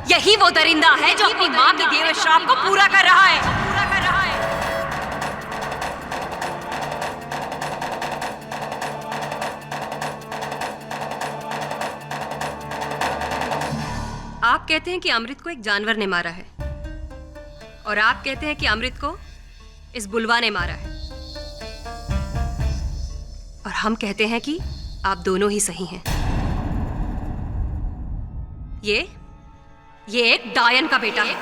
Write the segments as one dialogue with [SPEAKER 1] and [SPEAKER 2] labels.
[SPEAKER 1] यही वो दरिंदा है जो अपनी माँ के दिए हुए श्राप को पूरा कर रहा है। आप कहते हैं कि अमृत को एक जानवर ने मारा है, और आप कहते हैं कि अमृत को इस बुलवा ने मारा है, और हम कहते हैं कि आप दोनों ही सही हैं। ये एक डायन का बेटा है,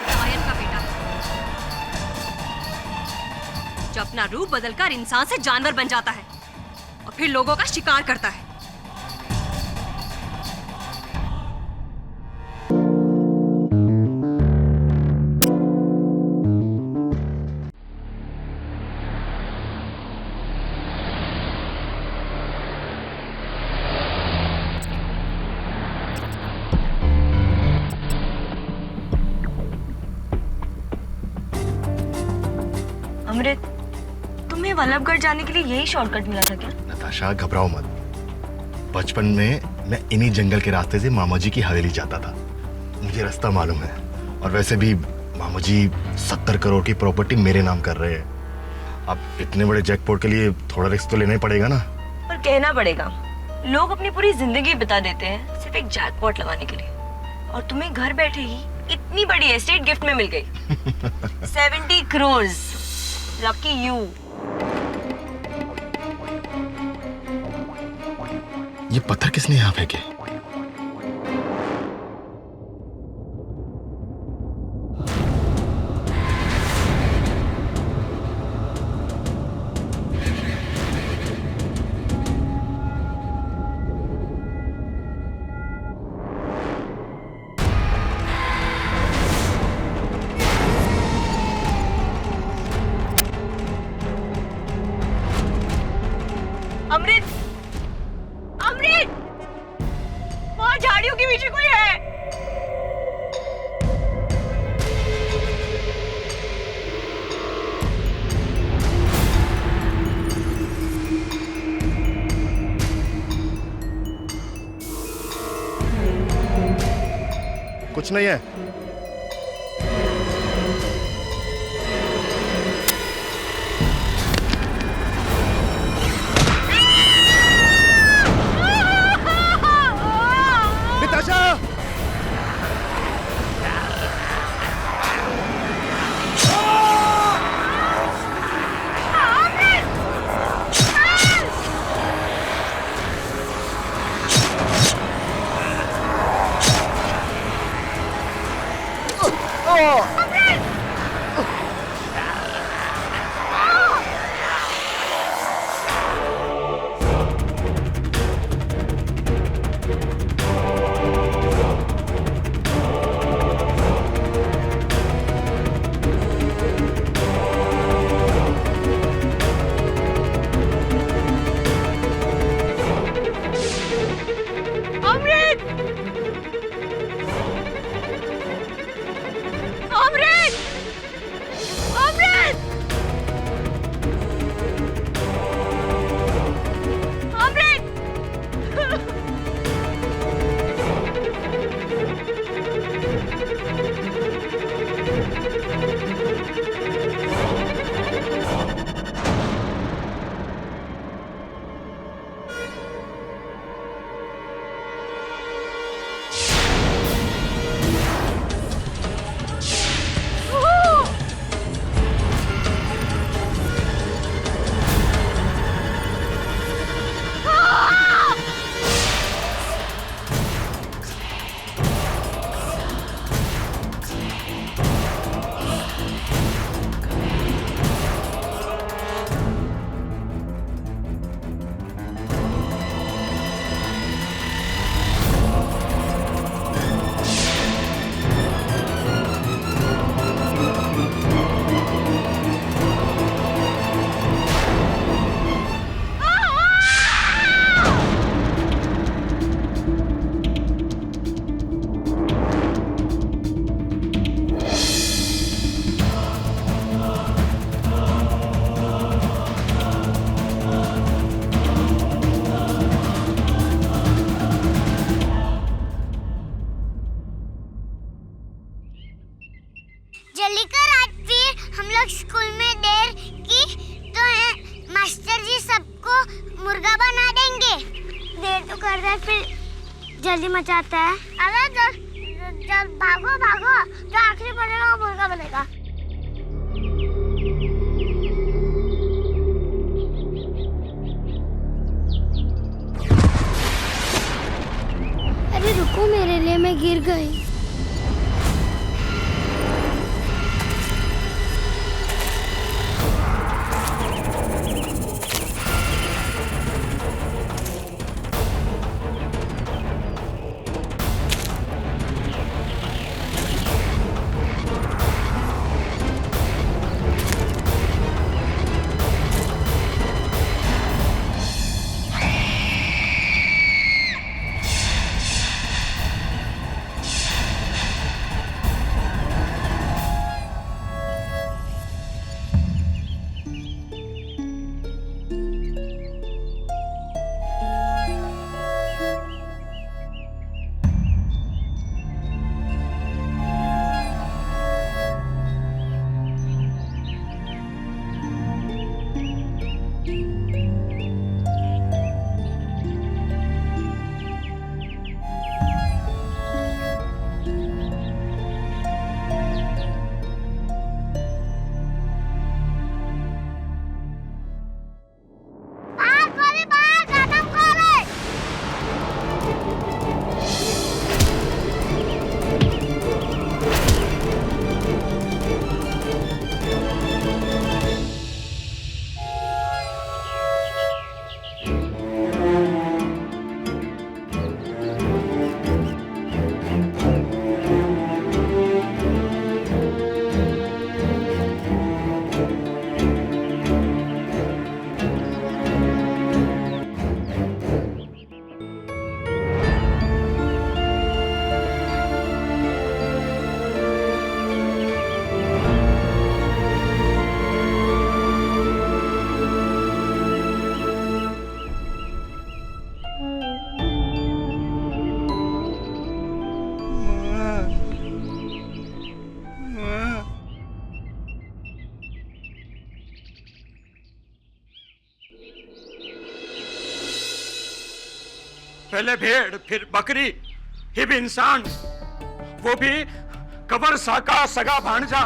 [SPEAKER 1] जो अपना रूप बदलकर इंसान से जानवर बन जाता है और फिर लोगों का शिकार करता है।
[SPEAKER 2] अमृत, तुम्हें वल्लभगढ़ जाने के लिए यही शॉर्टकट मिला था क्या?
[SPEAKER 3] नताशा, घबराओ मत। बचपन में मैं इन्हीं जंगल के रास्ते से मामा जी की हवेली जाता था। मुझे रास्ता मालूम है। और वैसे भी मामा जी 70 करोड़ की प्रॉपर्टी मेरे नाम कर रहे हैं। अब इतने बड़े जैकपॉट के लिए थोड़ा रिस्क तो लेना ही पड़ेगा ना।
[SPEAKER 2] पर कहना पड़ेगा, लोग अपनी पूरी जिंदगी बिता देते हैं सिर्फ एक जैकपॉट लगाने के लिए, और तुम्हें घर बैठे ही इतनी बड़ी एस्टेट गिफ्ट में मिल गई। 70 करोड़। Lucky you.
[SPEAKER 3] ये पत्थर किसने यहाँ फेंके?
[SPEAKER 2] अमृत, अमृत, वहाँ झाड़ियों के पीछे कोई है।
[SPEAKER 3] कुछ नहीं है।
[SPEAKER 2] अमृत,
[SPEAKER 4] जल्दी कर, आज फिर हम लोग स्कूल में देर की तो मास्टर जी सबको मुर्गा बना देंगे। देर तो कर रहे फिर जल्दी मचाता है। अरे जल भागो भागो, जो आखिरी बनेगा वो मुर्गा बनेगा। अरे रुको, मेरे लिए मैं गिर गई।
[SPEAKER 5] पहले भेड़ फिर बकरी फिर इंसान, वो भी कबर सा का सगा भांजा।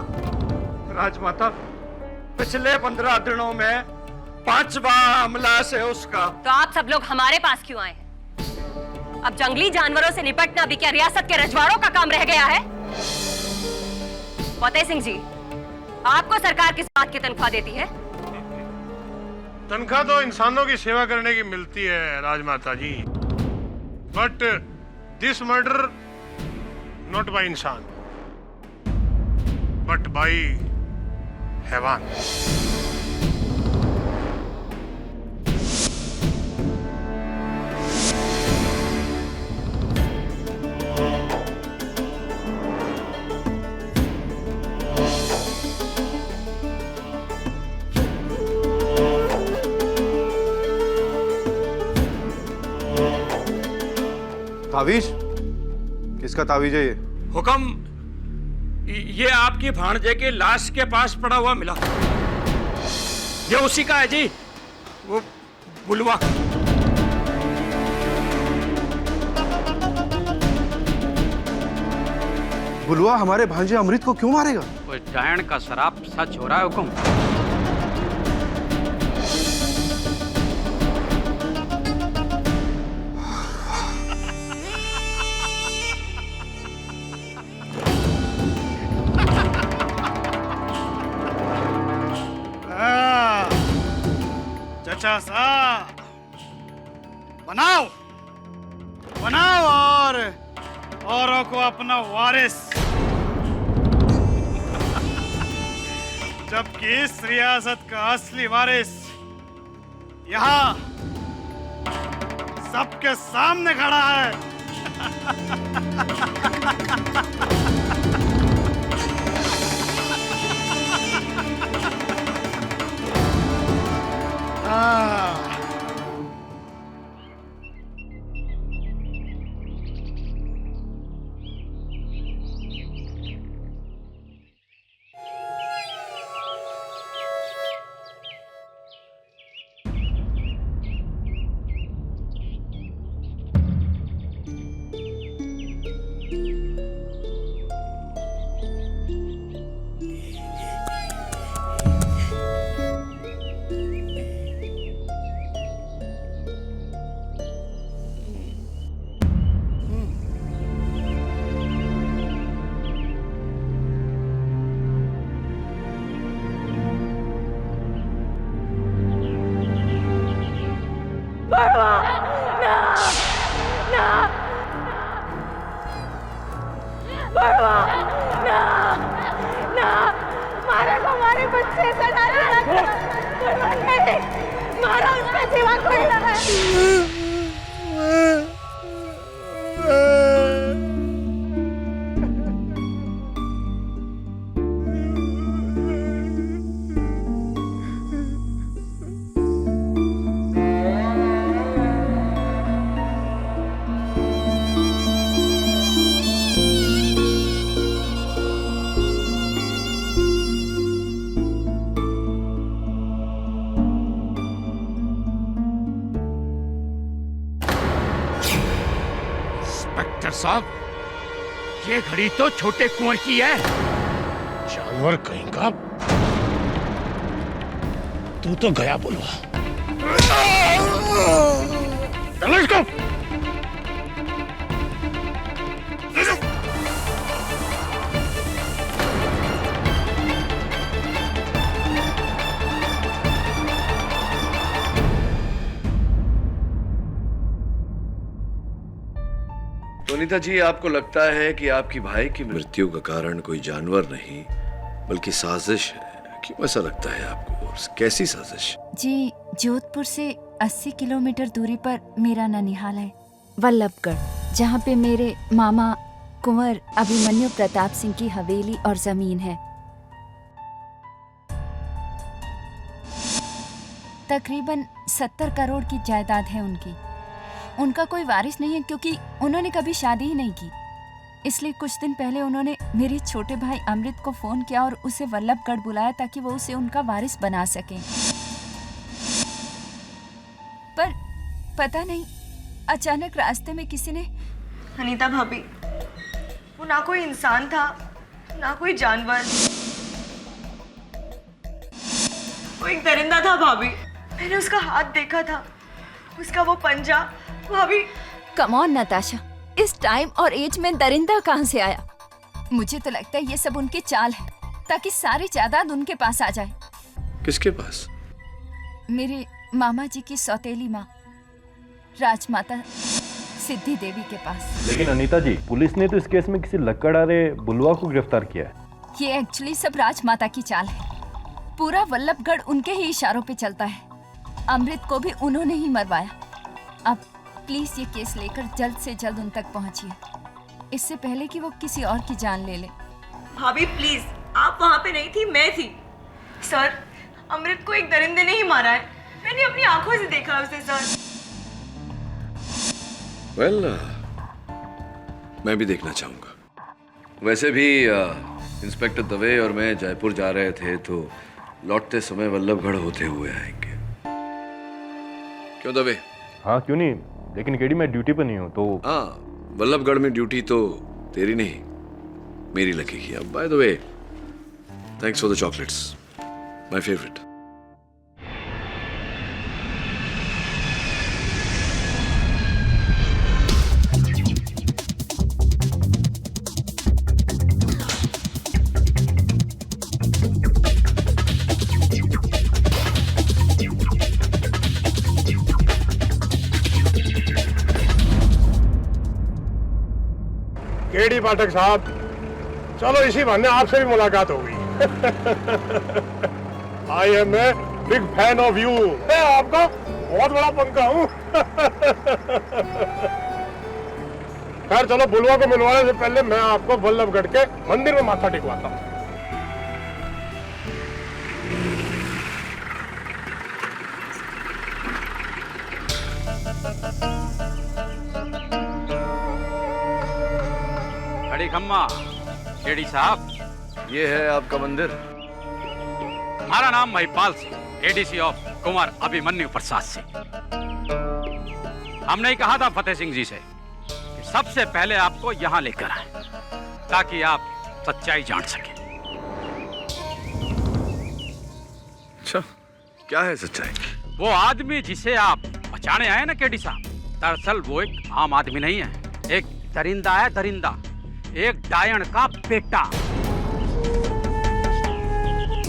[SPEAKER 5] राजमाता, पिछले 15 दिनों में 5वां हमला से उसका।
[SPEAKER 1] तो आप सब लोग हमारे पास क्यों आए हैं? अब जंगली जानवरों से निपटना भी क्या रियासत के रजवाड़ों का काम रह गया है? फतेह सिंह जी, आपको सरकार किस बात की तनख्वाह देती है?
[SPEAKER 6] तनख्वाह तो इंसानों की सेवा करने की मिलती है Rajmata ji, but this murder not by इंसान बट बाय हैवान।
[SPEAKER 7] तावीज? किसका तावीज है ये?
[SPEAKER 5] हुक्म, ये आपकी भांजे के लाश के पास पड़ा हुआ मिला। ये उसी का है जी, वो बुलवा।
[SPEAKER 7] बुलवा हमारे भांजे अमृत को क्यों मारेगा?
[SPEAKER 8] कोई डायन का शराब सच हो रहा है हुक्म।
[SPEAKER 9] चचा सा बनाओ बनाओ और औरों को अपना वारिस, जबकि इस रियासत का असली वारिस यहाँ सबके सामने खड़ा है।
[SPEAKER 2] ना ना, मारा को हमारे बच्चे का डाला, मारा उसका सिवा कोई ना है।
[SPEAKER 5] इंस्पेक्टर साहब, ये घड़ी तो छोटे कुंवर की है।
[SPEAKER 6] जानवर कहीं का। तू तो गया बुलवा। चलो इसको।
[SPEAKER 10] सुनीता जी, आपको लगता है कि आपकी भाई की मृत्यु का कारण कोई जानवर नहीं बल्कि साजिश है? क्यों ऐसा लगता है आपको? कैसी साजिश?
[SPEAKER 11] जी, जोधपुर से 80 किलोमीटर दूरी पर मेरा ननिहाल है, वल्लभगढ़, जहाँ पे मेरे मामा कुंवर अभिमन्यु प्रताप सिंह की हवेली और जमीन है। तकरीबन 70 करोड़ की जायदाद है उनकी। उनका कोई वारिस नहीं है क्योंकि उन्होंने कभी शादी ही नहीं की। इसलिए कुछ दिन पहले उन्होंने मेरे छोटे भाई अमृत को फोन किया और उसे वल्लभगढ़ बुलाया ताकि वो उसे उनका वारिस बना सके। पर पता नहीं, अचानक रास्ते में किसी ने।
[SPEAKER 2] अनीता भाभी, वो ना कोई इंसान था ना कोई जानवर, वो एक दरिंदा था भाभी। मैंने उसका हाथ देखा था, उसका वो पंजा। भाभी,
[SPEAKER 11] कम ऑन नताशा, इस टाइम और एज में दरिंदा कहाँ से आया? मुझे तो लगता है ये सब उनकी चाल है ताकि सारी जायदाद उनके पास आ जाए।
[SPEAKER 10] किसके पास?
[SPEAKER 11] मेरे मामा जी की सौतेली माँ राजमाता सिद्धि देवी के पास।
[SPEAKER 12] लेकिन अनीता जी, पुलिस ने तो इस केस में किसी लक्कड़हारे बुलवा को गिरफ्तार किया है।
[SPEAKER 11] ये एक्चुअली सब राजमाता की चाल है। पूरा वल्लभगढ़ उनके ही इशारों पे चलता है। अमृत को भी उन्होंने ही मरवाया। अब प्लीज ये केस लेकर जल्द से जल्द उन तक पहुंचिए, इससे पहले कि वो किसी और की जान ले ले।
[SPEAKER 2] भाभी प्लीज, आप वहाँ पे नहीं थी, मैं थी। सर, अमृत को एक दरिंदे ने ही मारा है। मैंने अपनी आंखों से देखा है उसे सर।
[SPEAKER 10] वेल, मैं भी देखना चाहूंगा। वैसे भी इंस्पेक्टर दवे और मैं जयपुर जा रहे थे तो लौटते समय वल्लभगढ़ होते हुए आएंगे। क्यों दवे?
[SPEAKER 12] हाँ, क्यों नहीं, लेकिन केडी मैं ड्यूटी पर नहीं हूँ तो।
[SPEAKER 10] हाँ, वल्लभगढ़ में ड्यूटी तो तेरी नहीं मेरी लगेगी। अब by the way, thanks for the chocolates, my favourite.
[SPEAKER 6] KD Pathak साहब, चलो इसी बहाने आपसे भी मुलाकात हो गई। I am a big fan of you. मैं आपका बहुत बड़ा पंखा हूँ। खैर चलो, बुलवा को मिलवाने से पहले मैं आपको वल्लभगढ़ के मंदिर में माथा टेकवाता हूँ।
[SPEAKER 8] खम्मा, केडी साहब,
[SPEAKER 10] ये है आपका मंदिर।
[SPEAKER 8] हमारा नाम महिपाल सिंह, एडीसी ऑफ कुंवर अभिमन्यु प्रसाद सिंह। हमने ही कहा था फतेह सिंह जी से कि सबसे पहले आपको यहाँ लेकर आए ताकि आप सच्चाई जान सके।
[SPEAKER 10] अच्छा, क्या है सच्चाई?
[SPEAKER 8] वो आदमी जिसे आप बचाने आए ना केडी साहब, दरअसल वो एक आम आदमी नहीं है, एक दरिंदा है, दरिंदा, एक डायन का बेटा।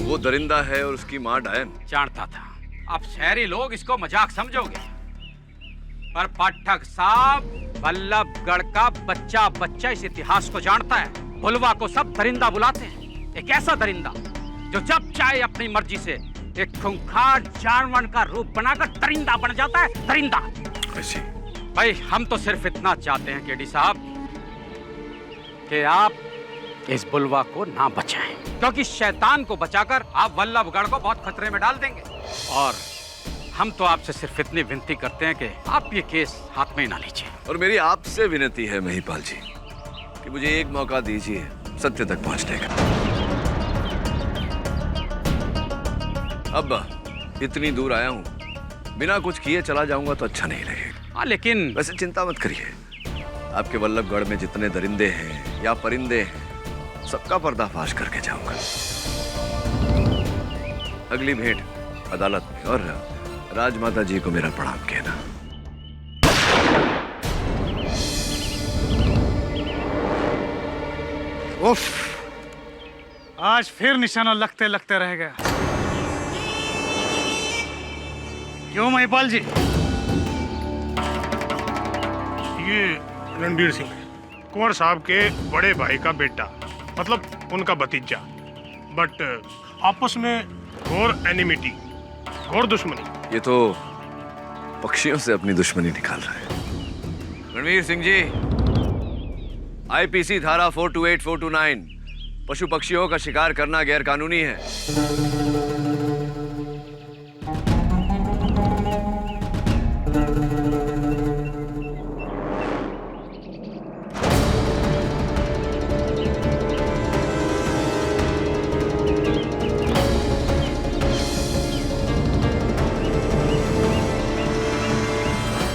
[SPEAKER 10] वो दरिंदा है और उसकी माँ डायन?
[SPEAKER 8] जानता था। अब शहरी लोग इसको मजाक समझोगे, पर पाठक साहब, वल्लभगढ़ का बच्चा बच्चा इस इतिहास को जानता है बुलवा को सब दरिंदा बुलाते हैं। एक ऐसा दरिंदा जो जब चाहे अपनी मर्जी से एक खूंखार जानवर का रूप बनाकर दरिंदा बन जाता है। दरिंदा।
[SPEAKER 10] ऐसी
[SPEAKER 8] भाई हम तो सिर्फ इतना चाहते हैं केडी साहब कि आप इस बुलवा को ना बचाएं, क्योंकि शैतान को बचाकर आप वल्लभगढ़ को बहुत खतरे में डाल देंगे। और हम तो आपसे सिर्फ इतनी विनती करते हैं कि आप ये केस हाथ में ही ना लीजिए।
[SPEAKER 10] और मेरी आपसे विनती है महिपाल जी कि मुझे एक मौका दीजिए सत्य तक पहुंचने का। अब इतनी दूर आया हूं, बिना कुछ किए चला जाऊंगा तो अच्छा नहीं लगेगा।
[SPEAKER 8] हाँ, लेकिन
[SPEAKER 10] वैसे चिंता मत करिए, आपके वल्लभगढ़ में जितने दरिंदे हैं या परिंदे हैं सबका पर्दाफाश करके जाऊंगा। अगली भेंट अदालत में, और राजमाता जी को मेरा प्रणाम कहना।
[SPEAKER 9] उफ, आज फिर निशाना लगते लगते रह गया। क्यों महिपाल जी?
[SPEAKER 6] ये रणबीर सिंह कुंवर साहब के बड़े भाई का बेटा, मतलब उनका भतीजा, बट आपस में घोर एनिमिटी, घोर दुश्मनी।
[SPEAKER 10] ये तो पक्षियों से अपनी दुश्मनी निकाल रहा है। रणवीर सिंह जी, आईपीसी धारा 428, 429 पशु पक्षियों का शिकार करना गैर कानूनी है।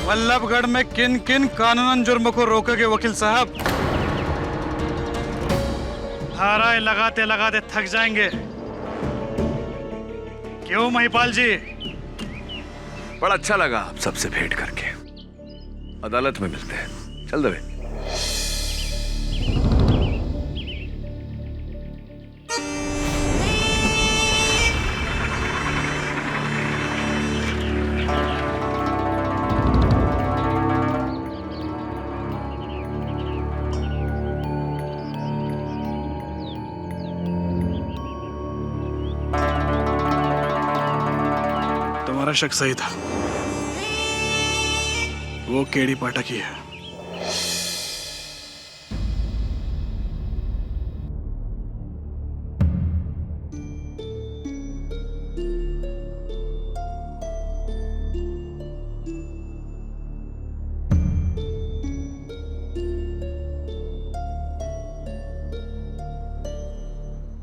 [SPEAKER 9] वल्लभगढ़ में किन किन कानूनन जुर्म को रोकोगे वकील साहब? धाराएं लगाते लगाते थक जाएंगे। क्यों महिपाल जी?
[SPEAKER 10] बड़ा अच्छा लगा आप सबसे भेंट करके। अदालत में मिलते हैं। चल दबे।
[SPEAKER 9] तुम्हारा शक सही था, वो केडी पाठक ही है।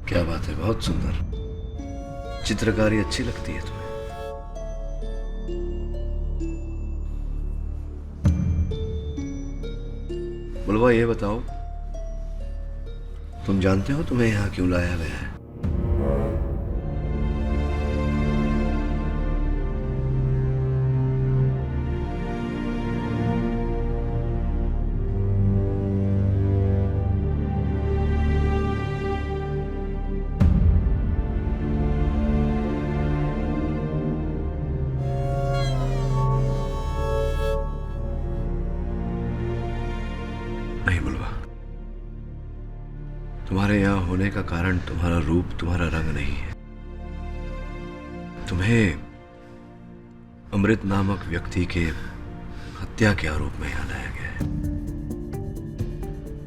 [SPEAKER 10] क्या बात है, बहुत सुंदर चित्रकारी अच्छी लगती है तुम्हें। बुलवा, ये बताओ, तुम जानते हो तुम्हें यहाँ क्यों लाया गया है? नहीं बुलवा, तुम्हारे यहाँ होने का कारण तुम्हारा रूप, तुम्हारा रंग नहीं है। तुम्हें अमृत नामक व्यक्ति के हत्या के आरोप में यहाँ लाया गया है।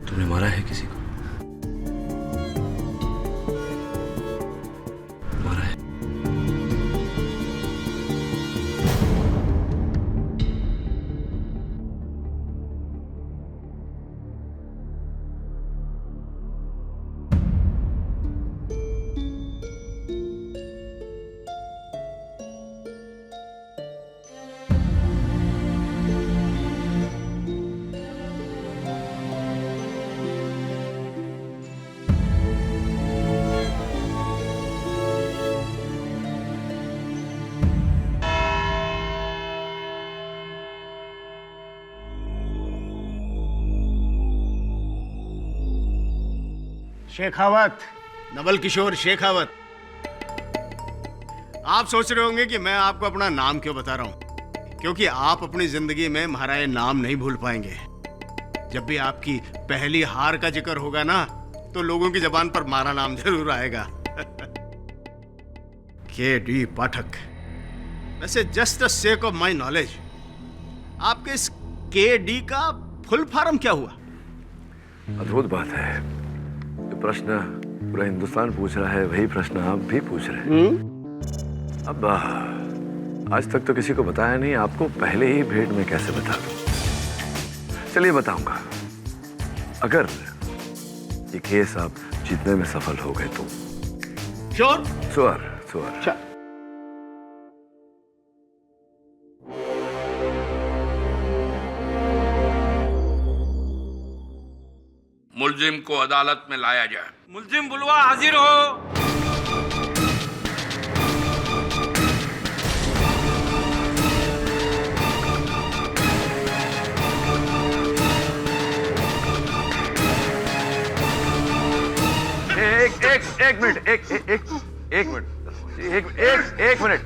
[SPEAKER 10] तुमने मारा है किसी को? मारा है?
[SPEAKER 13] शेखावत, नवल किशोर शेखावत। आप सोच रहे होंगे कि मैं आपको अपना नाम क्यों बता रहा हूं, क्योंकि आप अपनी जिंदगी में हमारा ये नाम नहीं भूल पाएंगे। जब भी आपकी पहली हार का जिक्र होगा ना, तो लोगों की जबान पर मारा नाम जरूर आएगा। के.डी. पाठक। वैसे just the sake of my knowledge, आपके इस के.डी. का फुल फॉर्म क्या हुआ?
[SPEAKER 10] अद्भुत बात है, जो प्रश्न पूरा हिंदुस्तान पूछ रहा है वही प्रश्न आप भी पूछ रहे हैं। अब आज तक तो किसी को बताया नहीं, आपको पहले ही भेंट में कैसे बता दूं? चलिए बताऊंगा। अगर ये केस आप जीतने में सफल हो गए तो।
[SPEAKER 13] श्योर?
[SPEAKER 10] श्योर।
[SPEAKER 5] मुलजिम को अदालत में लाया जाए। मुलजिम बुलवा हाजिर हो।
[SPEAKER 10] एक मिनट।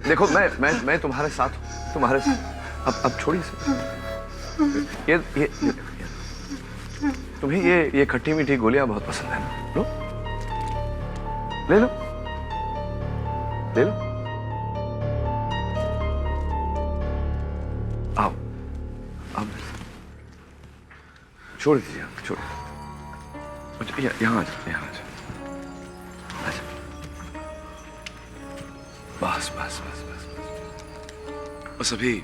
[SPEAKER 10] देखो मैं तुम्हारे साथ हूँ, तुम्हारे साथ। अब छोड़िए से। ये तुम्हें ये खट्टी मीठी गोलियां बहुत पसंद है ना? लो, ले लो। आओ छोड़ दीजिए, छोड़। यहाँ आ जाओ। बस अभी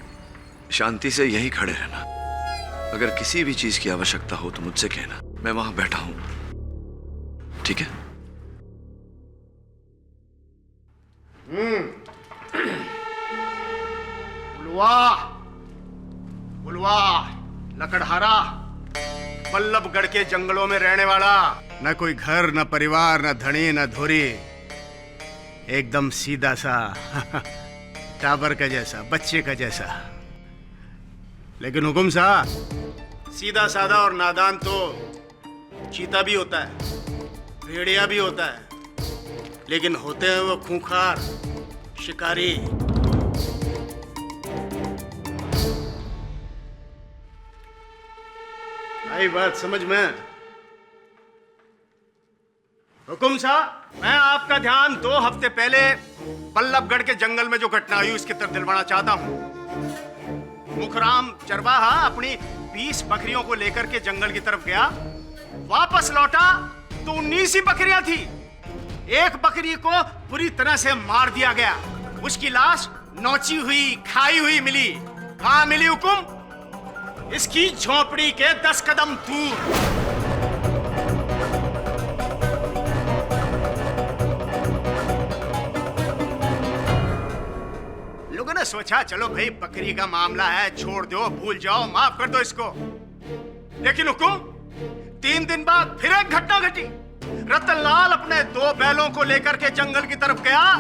[SPEAKER 10] शांति से यही खड़े रहना। अगर किसी भी चीज की आवश्यकता हो तो मुझसे कहना, मैं वहां बैठा हूं। ठीक है?
[SPEAKER 13] बुलवा लकड़हारा, बल्लभगढ़ के जंगलों में रहने वाला, न कोई घर, न परिवार, न धनी, न धोरी, एकदम सीधा सा टाबर का जैसा, बच्चे का जैसा। लेकिन हुकुम सा, सीधा साधा और नादान तो चीता भी होता है, भेड़िया भी होता है, लेकिन होते हैं वो खूंखार शिकारी। आई बात समझ में? हुकुम साहब, मैं आपका ध्यान 2 हफ्ते पहले बल्लभगढ़ के जंगल में जो घटना हुई उसकी तरफ दिलवाना चाहता हूँ। मुखराम चरवाहा अपनी 20 बकरियों को लेकर के जंगल की तरफ गया, वापस लौटा तो 19 ही बकरियां थी। एक बकरी को पूरी तरह से मार दिया गया, उसकी लाश नोची हुई, खाई हुई मिली। कहाँ मिली हुकुम? इसकी झोपड़ी के 10 कदम दूर। लोगों ने सोचा चलो भाई बकरी का मामला है, छोड़ दो, भूल जाओ, माफ कर दो इसको। लेकिन हुकुम, 3 दिन बाद फिर एक घटना घटी। रतनलाल अपने 2 बैलों को लेकर के जंगल की तरफ गया,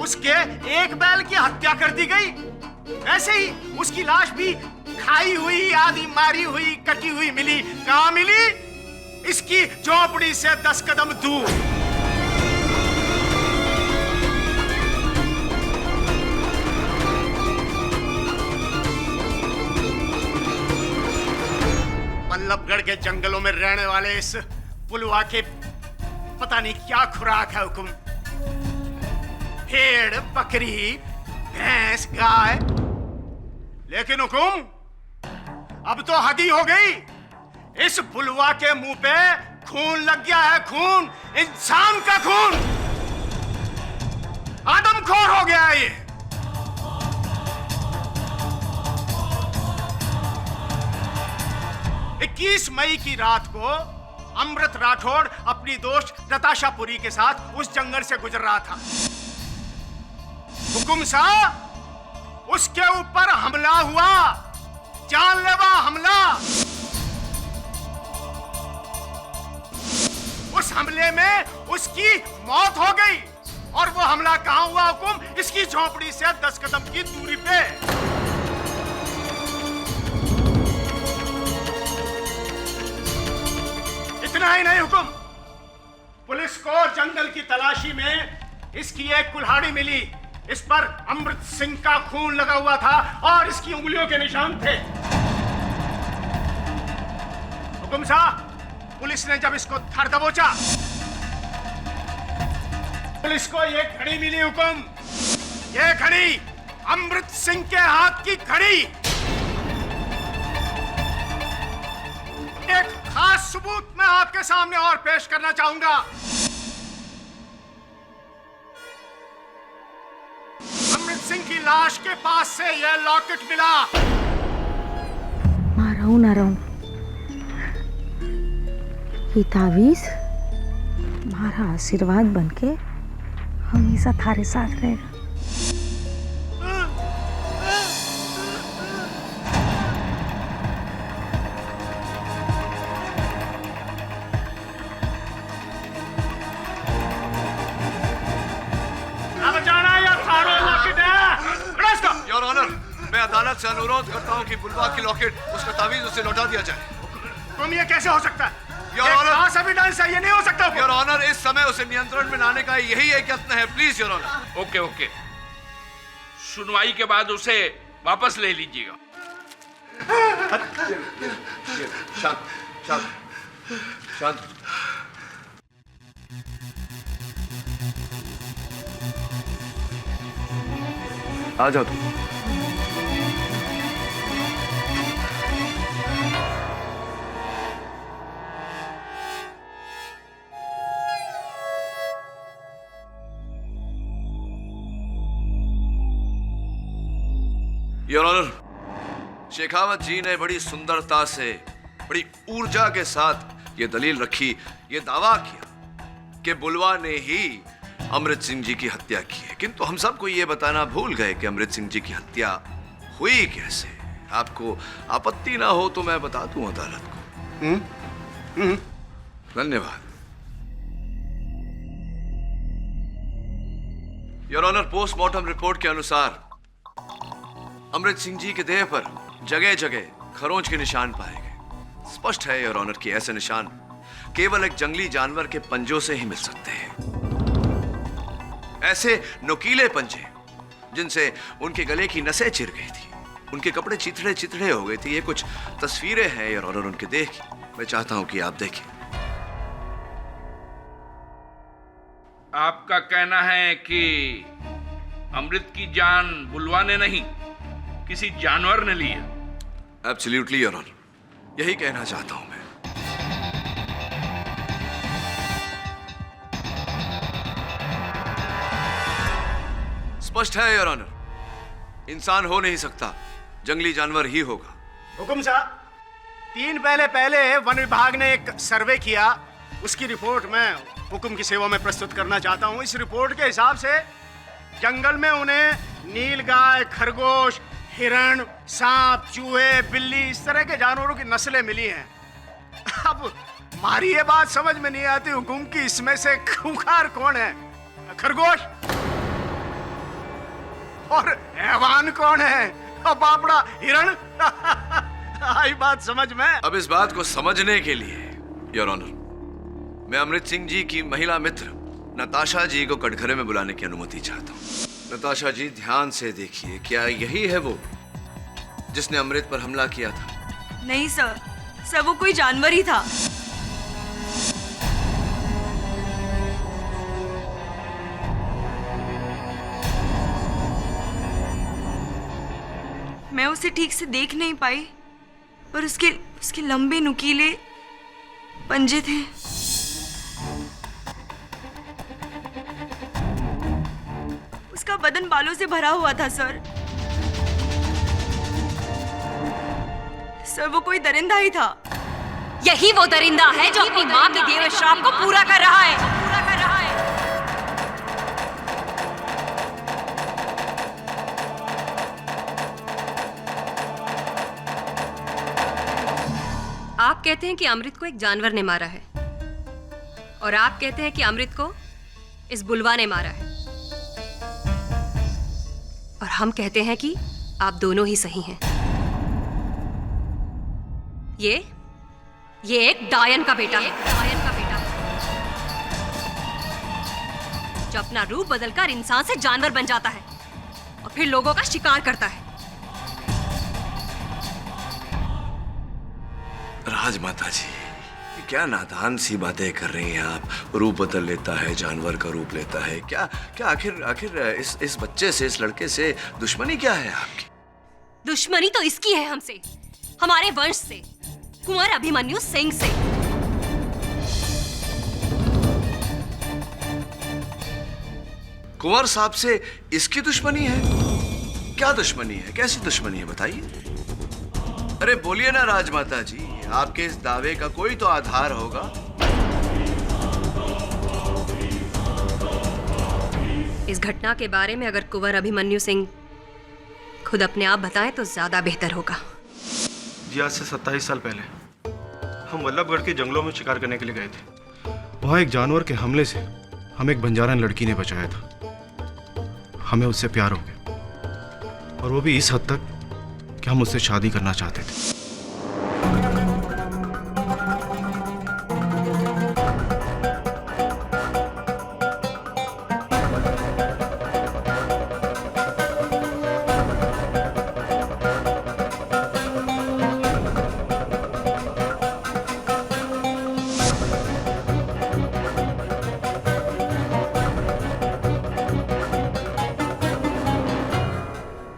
[SPEAKER 13] उसके एक बैल की हत्या कर दी गई। ऐसे ही उसकी लाश भी खाई हुई, आधी मारी हुई, कटी हुई मिली। कहाँ मिली? इसकी झोपड़ी से 10 कदम दूर। बल्लभगढ़ के जंगलों में रहने वाले इस बुलवा के पता नहीं क्या खुराक है हुकुम। भेड़, बकरी, भैंस, गाय। लेकिन हुकुम, अब तो हद ही हो गई। इस बुलवा के मुंह पे खून लग गया है, खून, इंसान का खून। आदमखोर हो गया है ये। 21 मई की रात को अमृत राठौड़ अपनी दोस्त नताशा पुरी के साथ उस जंगल से गुजर रहा था। हुकुम साहब, उसके ऊपर हमला हुआ, जानलेवा हमला। उस हमले में उसकी मौत हो गई। और वो हमला कहां हुआ हुकुम? इसकी झोपड़ी से 10 कदम की दूरी पे। इतना ही नहीं हुकुम, पुलिस को जंगल की तलाशी में इसकी एक कुल्हाड़ी मिली। इस पर अमृत सिंह का खून लगा हुआ था और इसकी उंगलियों के निशान थे। हुकुम साहब, पुलिस ने जब इसको धर दबोचा, पुलिस को ये घड़ी मिली हुकुम, ये घड़ी अमृत सिंह के हाथ की घड़ी। एक खास सबूत मैं आपके सामने और पेश करना चाहूंगा। अमृत सिंह की लाश के पास से यह लॉकेट मिला।
[SPEAKER 14] मां रहूं ना रहूं, ये तावीज मारा आशीर्वाद बनके हमेशा थारे साथ रहेगा।
[SPEAKER 10] योर ऑनर, मैं अदालत से अनुरोध करता हूं कि बुलवा की लॉकेट, उसका तावीज उसे लौटा दिया जाए।
[SPEAKER 13] तुम ये कैसे हो सकता है?
[SPEAKER 10] योर ऑनर,
[SPEAKER 13] एविडेंस है, ये नहीं हो सकता।
[SPEAKER 10] योर ऑनर, इस समय उसे नियंत्रण में लाने का यही एक यत्न है। Please your honour.
[SPEAKER 5] Okay okay, सुनवाई के बाद उसे वापस ले लीजिएगा।
[SPEAKER 10] शांत शांत शांत। आ जाओ तुम। योर ऑनर, शेखावत जी ने बड़ी सुंदरता से, बड़ी ऊर्जा के साथ ये दलील रखी, ये दावा किया कि बुलवा ने ही अमृत सिंह जी की हत्या की है। किंतु हम सबको ये बताना भूल गए कि अमृत सिंह जी की हत्या हुई कैसे। आपको आपत्ति ना हो तो मैं बता दूं अदालत को। धन्यवाद। योर ऑनर, पोस्टमार्टम रिपोर्ट के अनुसार अमृत सिंह जी के देह पर जगह जगह खरोंच के निशान पाए गए। स्पष्ट है योर ऑनर कि ऐसे निशान केवल एक जंगली जानवर के पंजों से ही मिल सकते हैं। ऐसे नुकीले पंजे जिनसे उनके गले की नसें चिर गई थी, उनके कपड़े चिथड़े चिथड़े हो गए थे। ये कुछ तस्वीरें हैं योर ऑनर उनके देह की, मैं चाहता हूं कि आप देखें।
[SPEAKER 5] आपका कहना है कि अमृत की जान बुलवा ने नहीं, किसी जानवर ने ली है?
[SPEAKER 10] एब्सोल्युटली योर ऑनर, यही कहना चाहता हूं मैं। स्पष्ट है योर ऑनर, इंसान हो नहीं सकता, जंगली जानवर ही होगा।
[SPEAKER 13] हुकुम साहब, 3 पहले वन विभाग ने एक सर्वे किया, उसकी रिपोर्ट मैं हुकुम की सेवा में प्रस्तुत करना चाहता हूं। इस रिपोर्ट के हिसाब से जंगल में उन्हें नीलगाय, खरगोश, हिरण, सांप, चूहे, बिल्ली, इस तरह के जानवरों की नस्लें मिली हैं। अब हमारी ये बात समझ में नहीं आती हुकुम की, इसमें से खूंखार कौन है? खरगोश? और हैवान कौन है? बापड़ा, हिरण? आई बात समझ में?
[SPEAKER 10] अब इस बात को समझने के लिए योर ऑनर, मैं अमृत सिंह जी की महिला मित्र नताशा जी को कटघरे में बुलाने की अनुमति चाहता हूँ। नताशा जी, ध्यान से देखिए, क्या यही है वो जिसने अमृत पर हमला किया था?
[SPEAKER 2] नहीं सर, वो कोई जानवर ही था। मैं उसे ठीक से देख नहीं पाई, पर उसके लंबे नुकीले पंजे थे। उसका बदन बालों से भरा हुआ था सर। वो कोई दरिंदा ही था।
[SPEAKER 1] यही वो दरिंदा है जो अपनी माँ के दिए हुए श्राप को पूरा कर रहा है। आप कहते हैं कि अमृत को एक जानवर ने मारा है, और आप कहते हैं कि अमृत को इस बुलवा ने मारा है, और हम कहते हैं कि आप दोनों ही सही हैं। ये एक डायन का बेटा है, जो अपना रूप बदलकर इंसान से जानवर बन जाता है और फिर लोगों का शिकार करता है।
[SPEAKER 10] राजमाता जी, क्या नादान सी बातें कर रही हैं आप। रूप बदल लेता है, जानवर का रूप लेता है। क्या क्या आखिर इस बच्चे से, इस लड़के से दुश्मनी क्या है आपकी?
[SPEAKER 1] दुश्मनी तो इसकी है हमसे, हमारे वंश से, कुंवर अभिमन्यु सिंह से।
[SPEAKER 10] कुंवर साहब से इसकी दुश्मनी है? क्या दुश्मनी है, कैसी दुश्मनी है बताइए? अरे बोलिए ना राजमाता जी, आपके इस दावे का कोई तो आधार होगा।
[SPEAKER 1] इस घटना के बारे में अगर कुंवर अभिमन्यु सिंह खुद अपने आप बताएं तो ज्यादा बेहतर होगा।
[SPEAKER 7] जी आज से 27 साल पहले हम वल्लभगढ़ के जंगलों में शिकार करने के लिए गए थे। वहाँ एक जानवर के हमले से हमें एक बंजारन लड़की ने बचाया था। हमें उससे प्यार हो गया, और वो भी इस हद तक कि हम उससे शादी करना चाहते थे।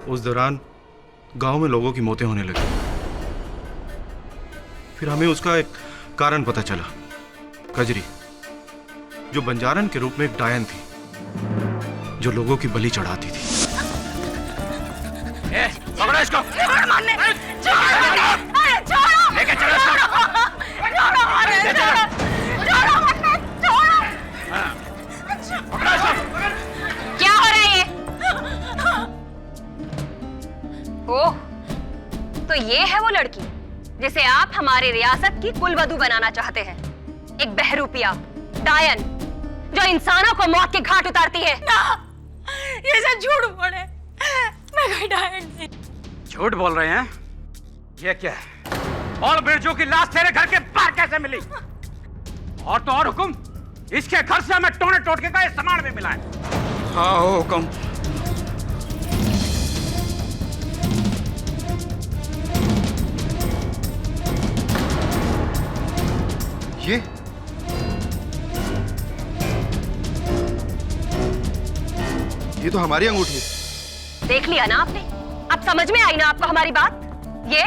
[SPEAKER 7] उस दौरान गांव में लोगों की मौतें होने लगी। फिर हमें उसका एक कारण पता चला। कजरी, जो बंजारन के रूप में एक डायन थी, जो लोगों की बलि चढ़ाती थी।
[SPEAKER 5] पकड़ो इसको। लेके चलो
[SPEAKER 1] क्या हो रहा है ये? ओह, तो ये है वो लड़की जिसे आप हमारी रियासत की कुलवधू बनाना चाहते हैं। एक बहरूपिया डायन जो इंसानों को मौत के घाट उतारती है।
[SPEAKER 14] ना, ये सब झूठ बोले। मैं कोई डायन नहीं।
[SPEAKER 8] झूठ बोल रहे हैं? ये क्या है? और बिरजू की लाश तेरे घर के बाहर कैसे मिली? और तो और हुकुम, इसके घर से हमें टोने टोटके का ये सामान भी मिला है।
[SPEAKER 5] हाँ हुकुम।
[SPEAKER 7] ये तो हमारी अंगूठी है।
[SPEAKER 1] देख लिया ना आपने? अब समझ में आई ना आपको हमारी बात? ये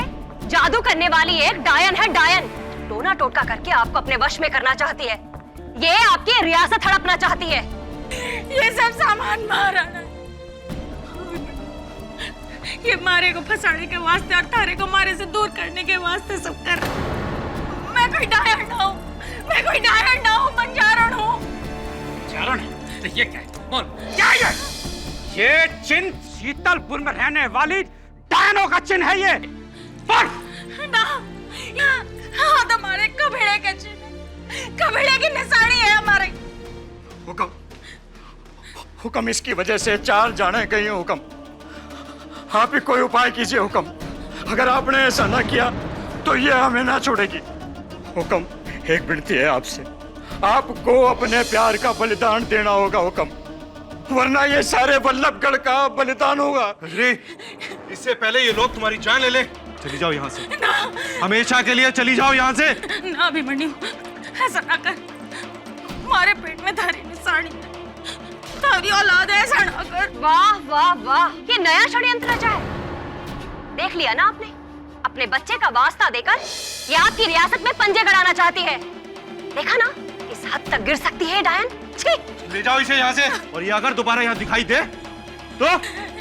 [SPEAKER 1] जादू करने वाली एक डायन है, डायन। टोना टोटका करके आपको अपने वश में करना चाहती है। ये आपकी रियासत हड़पना चाहती है।
[SPEAKER 14] ये सब सामान महाराणा, ये मारे को फंसाने के वास्ते और तारे को मारे से दूर करने के वास्ते सब कर। मैं कोई डायन ना हूँ, मैं कोई डायन ना हूँ, बंजारण हूँ।
[SPEAKER 8] बंजारण? ये क्या है? बोल, क्या है ये चिन्ह? शीतलपुर में रहने वाली डायनों का चिन्ह है ये। बोल।
[SPEAKER 14] ना, हाँ तो हमारे कबीले का चिन्ह, कबीले की निशानी है हमारे।
[SPEAKER 5] हुक्म, हुक्म, इसकी वजह से 4 जाने गई हैं हुक्म। आप ही कोई उपाय कीजिए हुक्म। अगर आपने ऐसा ना किया तो ये हमें ना छोड़ेगी। हुक्म, एक विनती है आपसे, आपको अपने प्यार का बलिदान देना होगा हुक्म, वरना ये सारे वल्लभगढ़ का बलिदान होगा।
[SPEAKER 7] कजरी, इससे पहले ये लोग तुम्हारी जान ले ले। चली जाओ यहाँ से।
[SPEAKER 14] ना,
[SPEAKER 7] हमेशा के लिए चली जाओ यहाँ से।
[SPEAKER 14] ना अभिमन्यु, ऐसा ना कर। हमारे पेट में धारी निशानी, तारी औलाद है, ऐसा ना कर।
[SPEAKER 1] वाह वाह वाह, ये नया षड्यंत्र रचा है। देख लिया ना आपने? अपने बच्चे का वास्ता देकर ये आपकी रियासत में पंजे गड़ाना चाहती है। देखा ना इस हद तक गिर सकती है डायन। छी!
[SPEAKER 7] ले जाओ इसे यहाँ से, और ये अगर दोबारा यहाँ दिखाई दे तो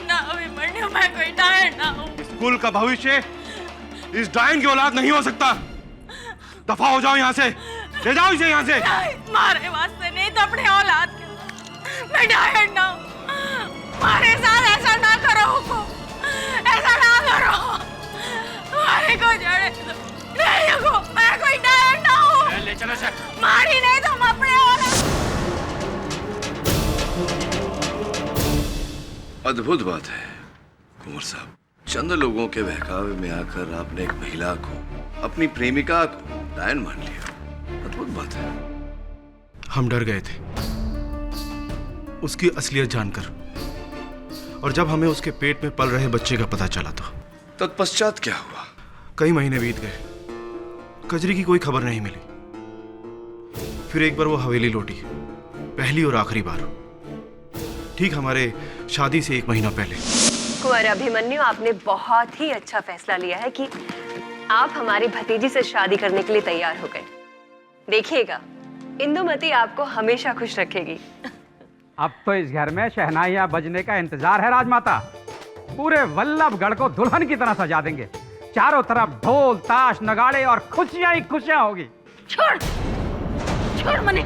[SPEAKER 14] ना अभिमन्यु, मैं कोई डायन ना हूँ।
[SPEAKER 7] इस कुल का भविष्य इस डायन की औलाद नहीं हो सकता। दफा हो जाओ यहाँ से, ले जाओ इसे यहाँ से।
[SPEAKER 14] मारे वास्ते नहीं तो अपने औलाद के। मैं डायन ना हूँ। मारे साथ ऐसा ना करो हुकुम, ऐसा ना करो। मारे को जड़े नहीं हुकुम, मैं कोई डायन ना हूँ।
[SPEAKER 8] ले चलो सर।
[SPEAKER 14] मारी नहीं तुम अपने औलाद।
[SPEAKER 10] अद्भुत बात है कुंवर साहब, चंद लोगों के बहकावे में आकर आपने एक महिला को, अपनी प्रेमिका को डायन मान लिया। अद्भुत बात है।
[SPEAKER 7] हम डर गए थे उसकी असलियत जानकर, और जब हमें उसके पेट में पल रहे बच्चे का पता चला तो
[SPEAKER 10] तत्पश्चात क्या हुआ?
[SPEAKER 7] कई महीने बीत गए, कजरी की कोई खबर नहीं मिली। फिर एक बार वो हवेली लौटी, पहली और आखिरी बार, ठीक हमारे शादी से 1 महीना पहले।
[SPEAKER 1] कुंवर अभिमन्यु, आपने बहुत ही अच्छा फैसला लिया है कि आप हमारी भतीजी से शादी करने के लिए तैयार हो गए। देखिएगा, इंदुमती आपको हमेशा खुश रखेगी।
[SPEAKER 8] अब तो इस घर में शहनाइयां बजने का इंतजार है राजमाता। पूरे वल्लभगढ़ को दुल्हन की तरह सजा देंगे। चारों तरफ ढोल ताश नगाड़े और खुशियां ही खुशियां होगी।
[SPEAKER 14] छोड़ छोड़ मने।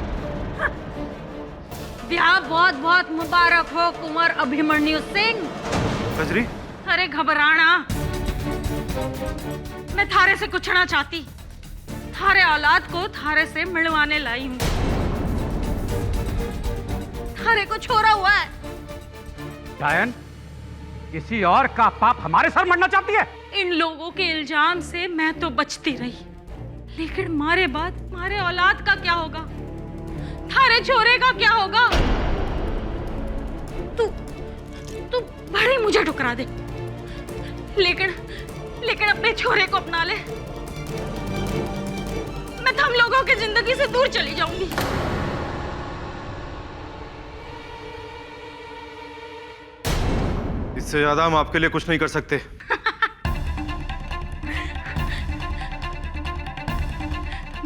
[SPEAKER 14] ब्याह बहुत बहुत मुबारक हो कुंवर अभिमन्यु सिंह।
[SPEAKER 7] कजरी,
[SPEAKER 14] अरे घबराना, मैं थारे से कुछ ना चाहती। थारे औलाद को थारे से मिलवाने लाई हूँ। थारे को छोड़ा हुआ है।
[SPEAKER 8] डायन, किसी और का पाप हमारे सर मरना चाहती है?
[SPEAKER 14] इन लोगों के इल्जाम से मैं तो बचती रही, लेकिन मारे बाद मारे औलाद का क्या होगा? थारे छोरे का क्या होगा? तू बड़ी मुझे ठुकरा दे, लेकिन अपने छोरे को अपना ले। मैं तुम लोगों की जिंदगी से दूर चली जाऊंगी।
[SPEAKER 7] इससे ज्यादा हम आपके लिए कुछ नहीं कर सकते।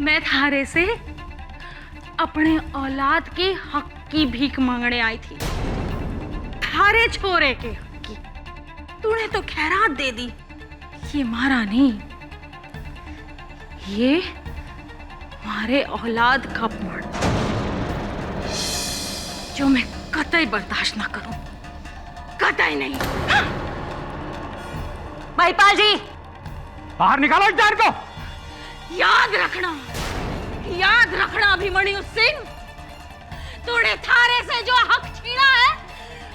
[SPEAKER 14] मैं थारे से अपने औलाद के हक की भीख मांगने आई थी, थारे छोरे के हक की। तूने तो खैरात दे दी, ये मारा नहीं, ये हमारे औलाद का अपमान, जो मैं कतई बर्दाश्त ना करूं, कतई नहीं।
[SPEAKER 1] महिपाल जी,
[SPEAKER 8] बाहर निकालो इस डायन को।
[SPEAKER 14] याद रखना अभिमन्यु सिंह, तूने थारे से जो हक छीना है,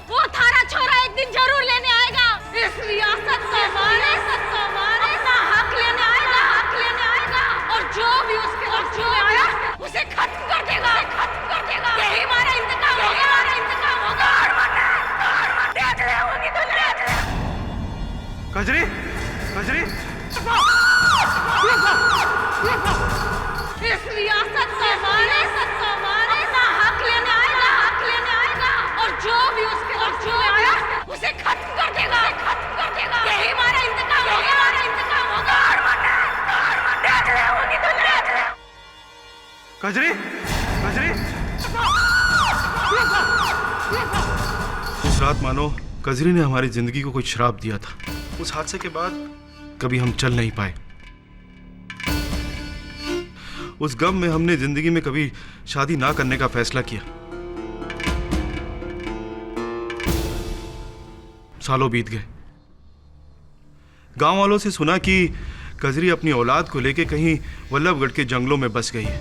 [SPEAKER 14] वो थारा छोरा एक दिन जरूर लेने आएगा। इस रियासत का अपना हक लेने आएगा, और जो भी उसके हक में आया उसे खत्म कर देगा। यही हमारा इंतकाम होगा। देख ले होगी तो देख ले।
[SPEAKER 7] कजरी,
[SPEAKER 14] इस रियासत का अपना हक लेने आएगा, और जो भी उसके हक में आया उसे खत्म कर देगा। यही हमारा इंतकाम होगा। देख ले होगी तो देख ले।
[SPEAKER 7] कजरी, उस रात मानो कजरी ने हमारी जिंदगी को कोई श्राप दिया था। उस हादसे के बाद कभी हम चल नहीं पाए। उस गम में हमने जिंदगी में कभी शादी ना करने का फैसला किया। सालों बीत गए। गांव वालों से सुना कि कजरी अपनी औलाद को लेके कहीं वल्लभगढ़ के जंगलों में बस गई है,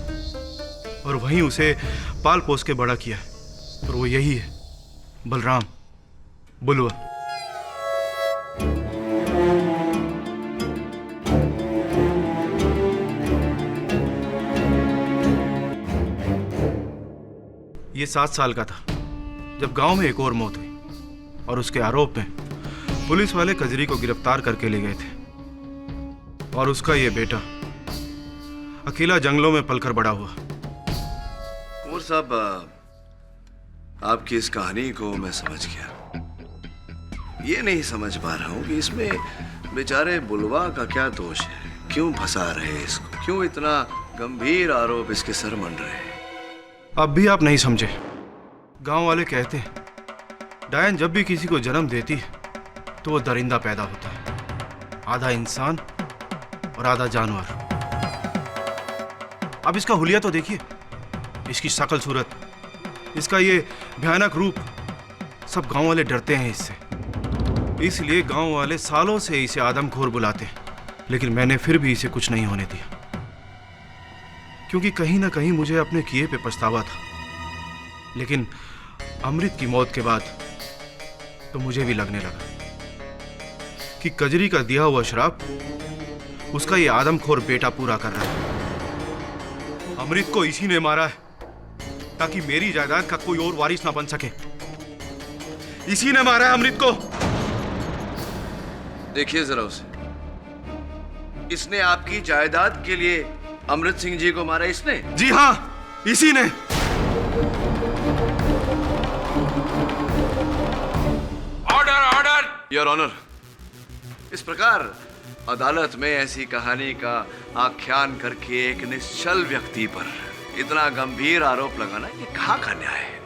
[SPEAKER 7] और वहीं उसे पाल पोस के बड़ा किया है। और वो यही है, बलराम बुलवा। ये 7 साल का था जब गांव में एक और मौत हुई, और उसके आरोप में पुलिस वाले कजरी को गिरफ्तार करके ले गए थे। और उसका ये बेटा अकेला जंगलों में पलकर बड़ा हुआ।
[SPEAKER 10] कुंवर साहब, आपकी इस कहानी को मैं समझ गया। ये नहीं समझ पा रहा हूं कि इसमें बेचारे बुलवा का क्या दोष है। क्यों फंसा रहे इसको? क्यों इतना गंभीर आरोप इसके सर मंड रहे हैं?
[SPEAKER 7] अब भी आप नहीं समझे। गांव वाले कहते हैं डायन जब भी किसी को जन्म देती है तो वो दरिंदा पैदा होता है, आधा इंसान और आधा जानवर। अब इसका हुलिया तो देखिए, इसकी शक्ल सूरत, इसका ये भयानक रूप। सब गांव वाले डरते हैं इससे, इसलिए गांव वाले सालों से इसे आदमखोर बुलाते हैं। लेकिन मैंने फिर भी इसे कुछ नहीं होने दिया, क्योंकि कहीं ना कहीं मुझे अपने किए पे पछतावा था। लेकिन अमृत की मौत के बाद तो मुझे भी लगने लगा कि कजरी का दिया हुआ श्राप उसका ये आदमखोर बेटा पूरा कर रहा है। अमृत को इसी ने मारा है ताकि मेरी जायदाद का कोई और वारिस ना बन सके। इसी ने मारा है अमृत को।
[SPEAKER 10] देखिए जरा उसे, इसने आपकी जायदाद के लिए अमृत सिंह जी को मारा इसने?
[SPEAKER 7] जी हाँ, इसी ने।
[SPEAKER 10] Order order your honour. इस प्रकार अदालत में ऐसी कहानी का आख्यान करके एक निश्चल व्यक्ति पर इतना गंभीर आरोप लगाना ये कहाँ का न्याय है?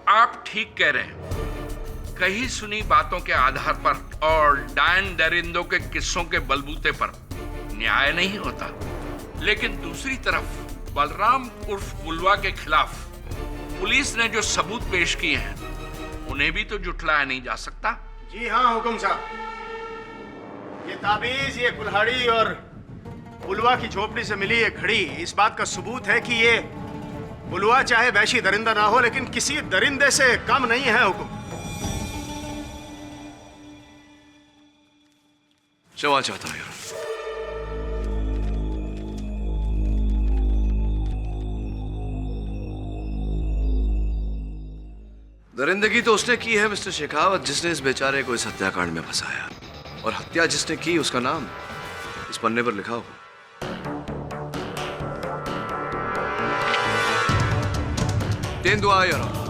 [SPEAKER 15] आप ठीक कह रहे हैं। कहीं सुनी बातों के आधार पर और डायन दरिंदों के किस्सों के बलबूते पर न्याय नहीं होता, लेकिन दूसरी तरफ बलराम उर्फ बुलवा के खिलाफ पुलिस ने जो सबूत पेश किए हैं उन्हें भी तो जुटलाया नहीं जा सकता।
[SPEAKER 13] जी हाँ हुकुम साहब, ये ताबीज, ये कुल्हाड़ी और बुलवा की झोपड़ी से मिली ये घड़ी इस बात का सबूत है कि ये बुलवा चाहे वैशी दरिंदा ना हो, लेकिन किसी दरिंदे से कम नहीं है हुकुम।
[SPEAKER 10] क्षमा चाहता हूं। दरिंदगी तो उसने की है मिस्टर शेखावत, जिसने इस बेचारे को इस हत्याकांड में फंसाया, और हत्या जिसने की उसका नाम इस पन्ने पर लिखा हो। तेंदुआ यार।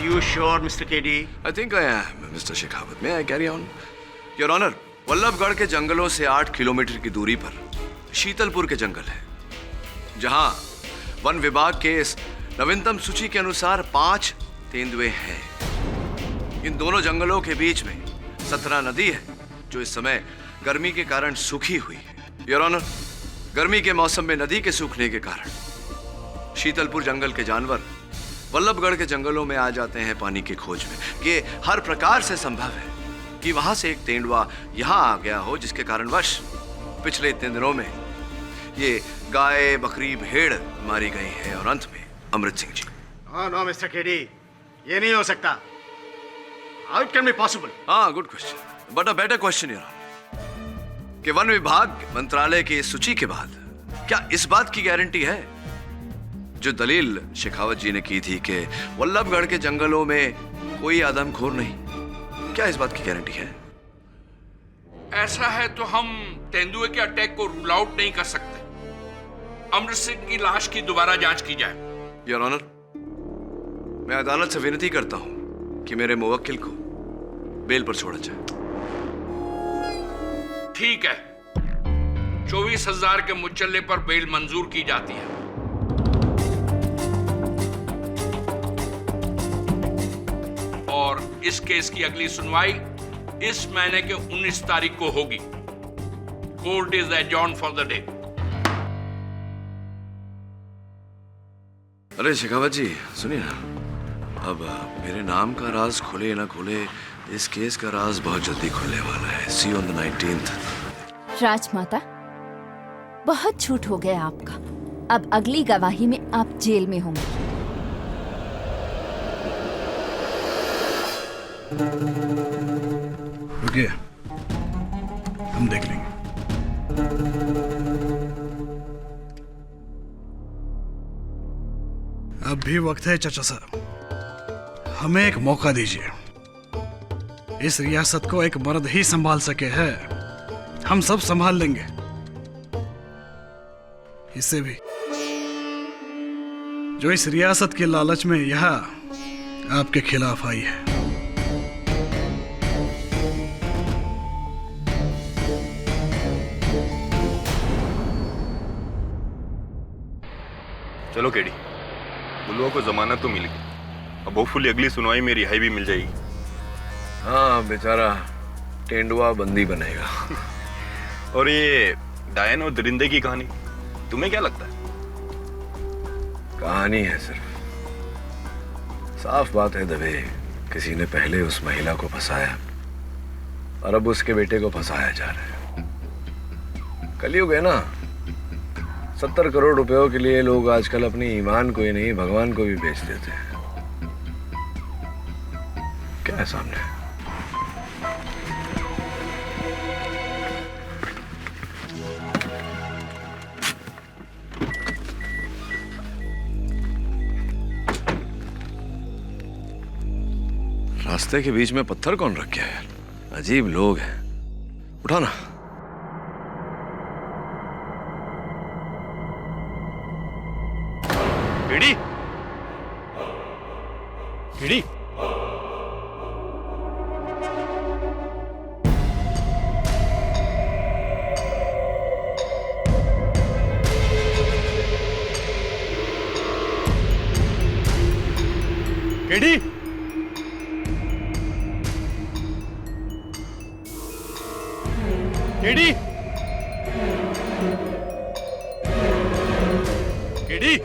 [SPEAKER 13] You sure, Mr. KD?
[SPEAKER 10] I think I am, Mr. Shekhawat. May I carry on? Your Honor, Vallabhgarh के जंगलों से 8 किलोमीटर की दूरी पर शीतलपुर के जंगल है, जहां वन विभाग के इस नवीनतम सूची के अनुसार 5 तेंदुए हैं। इन दोनों जंगलों के बीच में 17 नदी है, जो इस समय गर्मी के कारण सूखी हुई है। योर ऑनर, गर्मी के मौसम में नदी के सूखने के कारण शीतलपुर जंगल के जानवर वल्लभगढ़ के जंगलों में आ जाते हैं पानी की खोज में। ये हर प्रकार से संभव है कि वहां से एक तेंदुआ यहां आ गया हो, जिसके कारणवश पिछले इतने दिनों में ये गाय, बकरी, भेड़ मारी गई है, और अंत में अमृत सिंह जी।
[SPEAKER 13] नो मिस्टर केडी, ये नहीं हो सकता। How it can be possible?
[SPEAKER 10] हाँ, good question, but a better question your honour, कि वन विभाग मंत्रालय की इस सूची के बाद क्या इस बात की गारंटी है जो दलील शेखावत जी ने की थी कि वल्लभगढ़ के जंगलों में कोई आदमखोर नहीं, क्या इस बात की गारंटी है?
[SPEAKER 15] ऐसा है तो हम तेंदुए के अटैक को रूल आउट नहीं कर सकते। अमृत सिंह की लाश की दोबारा जांच की जाए।
[SPEAKER 10] योर ऑनर, मैं अदालत से विनती करता हूं कि मेरे मुवक्किल को बेल पर छोड़ा जाए।
[SPEAKER 15] ठीक है, 24,000 के मुचल्ले पर बेल मंजूर की जाती है। और इस केस की अगली सुनवाई इस महीने के 19 तारीख को होगी। Court is adjourned for the day.
[SPEAKER 10] अरे शेखावत जी सुनिए ना, अब मेरे नाम का राज खुले ना खुले, इस केस का राज बहुत जल्दी खुलने वाला है। सी ऑन द 19th।
[SPEAKER 11] राजमाता, बहुत झूठ हो गया आपका। अब अगली गवाही में आप जेल में होंगे।
[SPEAKER 9] रुकिए, हम देख लेंगे। अब भी वक्त है चाचा साहब, हमें एक मौका दीजिए। इस रियासत को एक मर्द ही संभाल सके है, हम सब संभाल लेंगे। इससे भी जो इस रियासत के लालच में यहाँ आपके खिलाफ आई है।
[SPEAKER 16] चलो केडी, बुलवा को जमानत तो मिल गई, अब होपफुली अगली सुनवाई में रिहाई भी मिल जाएगी।
[SPEAKER 10] हाँ, बेचारा तेंदुआ बंदी बनेगा।
[SPEAKER 16] और ये डायन और दरिंदे की कहानी, तुम्हें क्या लगता है?
[SPEAKER 10] कहानी है सिर्फ। साफ बात है दबे, किसी ने पहले उस महिला को फंसाया और अब उसके बेटे को फंसाया जा रहा है। कलयुग है ना, 70 करोड़ रुपयों के लिए लोग आजकल अपनी ईमान को ही नहीं भगवान को भी बेच देते हैं। क्या है सामने? रास्ते के बीच में पत्थर कौन रख गया यार? अजीब लोग हैं। उठाना।
[SPEAKER 6] KD KD KD KD KD